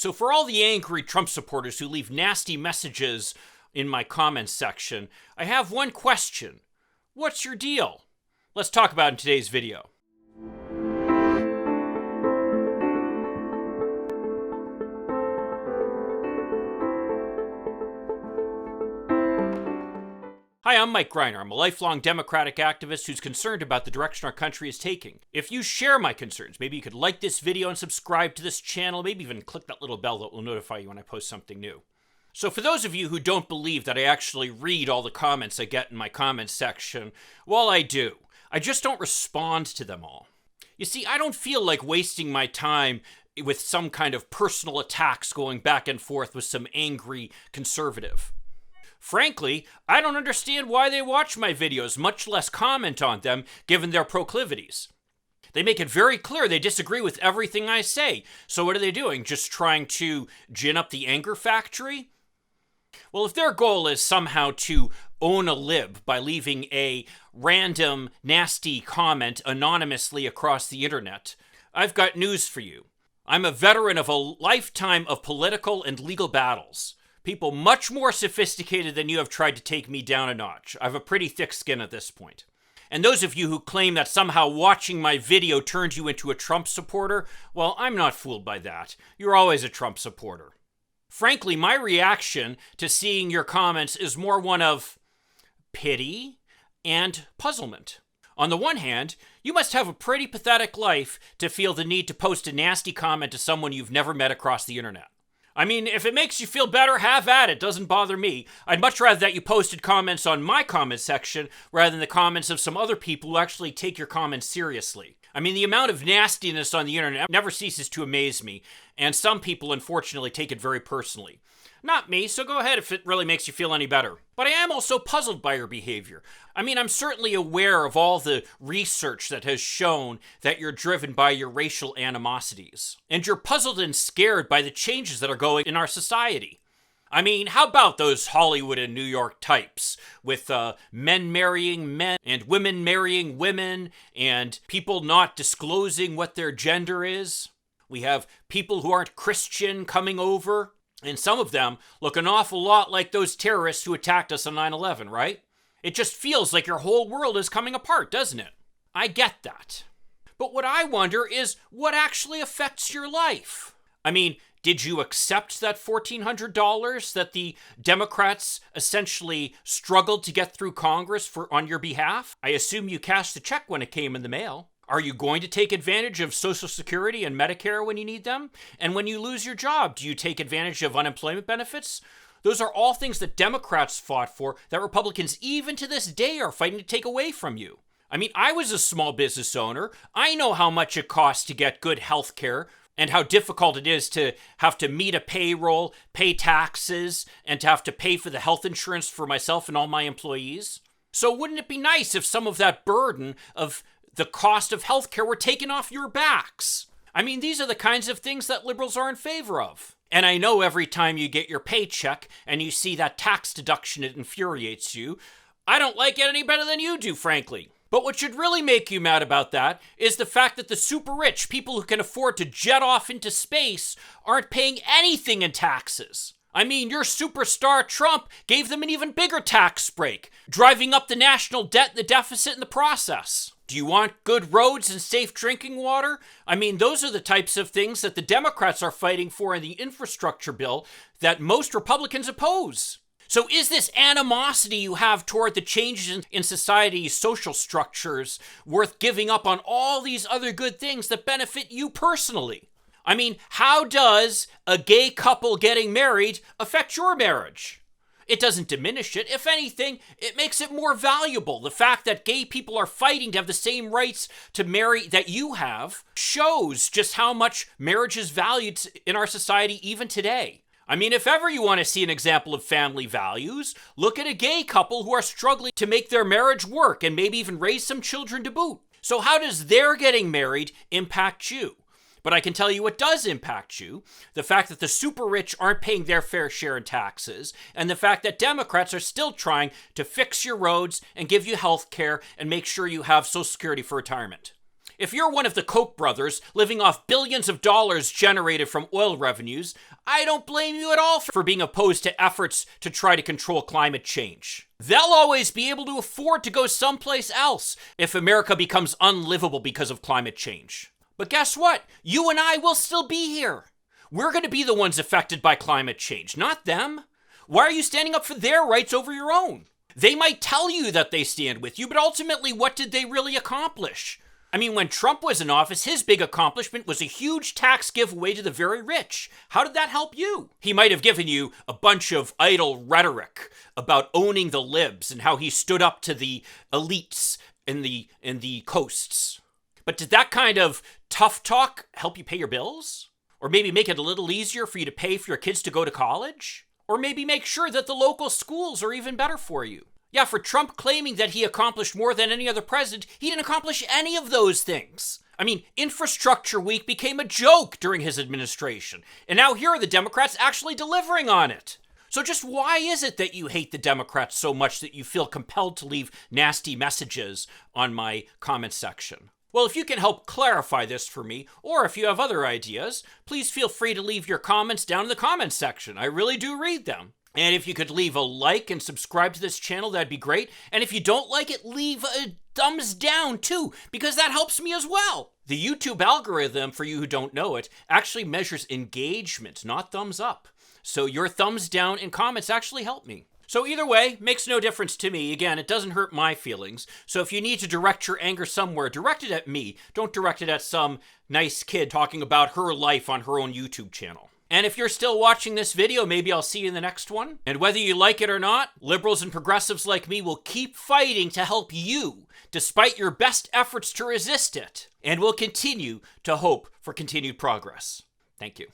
So for all the angry Trump supporters who leave nasty messages in my comments section, I have one question. What's your deal? Let's talk about it in today's video. Hi, I'm Mike Greiner. I'm a lifelong Democratic activist who's concerned about the direction our country is taking. If you share my concerns, maybe you could like this video and subscribe to this channel, maybe even click that little bell that will notify you when I post something new. So for those of you who don't believe that I actually read all the comments I get in my comments section, well, I do. I just don't respond to them all. You see, I don't feel like wasting my time with some kind of personal attacks going back and forth with some angry conservative. Frankly, I don't understand why they watch my videos, much less comment on them, given their proclivities. They make it very clear they disagree with everything I say. So what are they doing? Just trying to gin up the anger factory? Well, if their goal is somehow to own a lib by leaving a random, nasty comment anonymously across the internet, I've got news for you. I'm a veteran of a lifetime of political and legal battles. People much more sophisticated than you have tried to take me down a notch. I have a pretty thick skin at this point. And those of you who claim that somehow watching my video turned you into a Trump supporter, well, I'm not fooled by that. You're always a Trump supporter. Frankly, my reaction to seeing your comments is more one of pity and puzzlement. On the one hand, you must have a pretty pathetic life to feel the need to post a nasty comment to someone you've never met across the internet. I mean, if it makes you feel better, have at it. Doesn't bother me. I'd much rather that you posted comments on my comment section rather than the comments of some other people who actually take your comments seriously. I mean, the amount of nastiness on the internet never ceases to amaze me, and some people, unfortunately, take it very personally. Not me, so go ahead if it really makes you feel any better. But I am also puzzled by your behavior. I mean, I'm certainly aware of all the research that has shown that you're driven by your racial animosities. And you're puzzled and scared by the changes that are going in our society. I mean, how about those Hollywood and New York types with men marrying men and women marrying women and people not disclosing what their gender is? We have people who aren't Christian coming over. And some of them look an awful lot like those terrorists who attacked us on 9/11, right? It just feels like your whole world is coming apart, doesn't it? I get that. But what I wonder is what actually affects your life? I mean, did you accept that $1,400 that the Democrats essentially struggled to get through Congress on your behalf? I assume you cashed the check when it came in the mail. Are you going to take advantage of Social Security and Medicare when you need them? And when you lose your job, do you take advantage of unemployment benefits? Those are all things that Democrats fought for that Republicans even to this day are fighting to take away from you. I mean, I was a small business owner. I know how much it costs to get good health care and how difficult it is to have to meet a payroll, pay taxes, and to have to pay for the health insurance for myself and all my employees. So wouldn't it be nice if some of that burden of the cost of healthcare were taken off your backs? I mean, these are the kinds of things that liberals are in favor of. And I know every time you get your paycheck and you see that tax deduction, it infuriates you. I don't like it any better than you do, frankly. But what should really make you mad about that is the fact that the super rich, people who can afford to jet off into space, aren't paying anything in taxes. I mean, your superstar Trump gave them an even bigger tax break, driving up the national debt and the deficit in the process. Do you want good roads and safe drinking water? I mean, those are the types of things that the Democrats are fighting for in the infrastructure bill that most Republicans oppose. So is this animosity you have toward the changes in society's social structures worth giving up on all these other good things that benefit you personally? I mean, how does a gay couple getting married affect your marriage? It doesn't diminish it. If anything, it makes it more valuable. The fact that gay people are fighting to have the same rights to marry that you have shows just how much marriage is valued in our society even today. I mean, if ever you want to see an example of family values, look at a gay couple who are struggling to make their marriage work and maybe even raise some children to boot. So how does their getting married impact you? But I can tell you what does impact you. The fact that the super rich aren't paying their fair share in taxes, and the fact that Democrats are still trying to fix your roads and give you health care and make sure you have Social Security for retirement. If you're one of the Koch brothers living off billions of dollars generated from oil revenues, I don't blame you at all for being opposed to efforts to try to control climate change. They'll always be able to afford to go someplace else if America becomes unlivable because of climate change. But guess what? You and I will still be here. We're going to be the ones affected by climate change, not them. Why are you standing up for their rights over your own? They might tell you that they stand with you, but ultimately, what did they really accomplish? I mean, when Trump was in office, his big accomplishment was a huge tax giveaway to the very rich. How did that help you? He might have given you a bunch of idle rhetoric about owning the libs and how he stood up to the elites in the coasts. But did that kind of tough talk help you pay your bills? Or maybe make it a little easier for you to pay for your kids to go to college? Or maybe make sure that the local schools are even better for you? Yeah, for Trump claiming that he accomplished more than any other president, he didn't accomplish any of those things. I mean, Infrastructure Week became a joke during his administration, and now here are the Democrats actually delivering on it. So just why is it that you hate the Democrats so much that you feel compelled to leave nasty messages on my comment section? Well, if you can help clarify this for me, or if you have other ideas, please feel free to leave your comments down in the comments section. I really do read them. And if you could leave a like and subscribe to this channel, that'd be great. And if you don't like it, leave a thumbs down too, because that helps me as well. The YouTube algorithm, for you who don't know it, actually measures engagement, not thumbs up. So your thumbs down and comments actually help me. So either way, makes no difference to me. Again, it doesn't hurt my feelings. So if you need to direct your anger somewhere, direct it at me. Don't direct it at some nice kid talking about her life on her own YouTube channel. And if you're still watching this video, maybe I'll see you in the next one. And whether you like it or not, liberals and progressives like me will keep fighting to help you, despite your best efforts to resist it. And we'll continue to hope for continued progress. Thank you.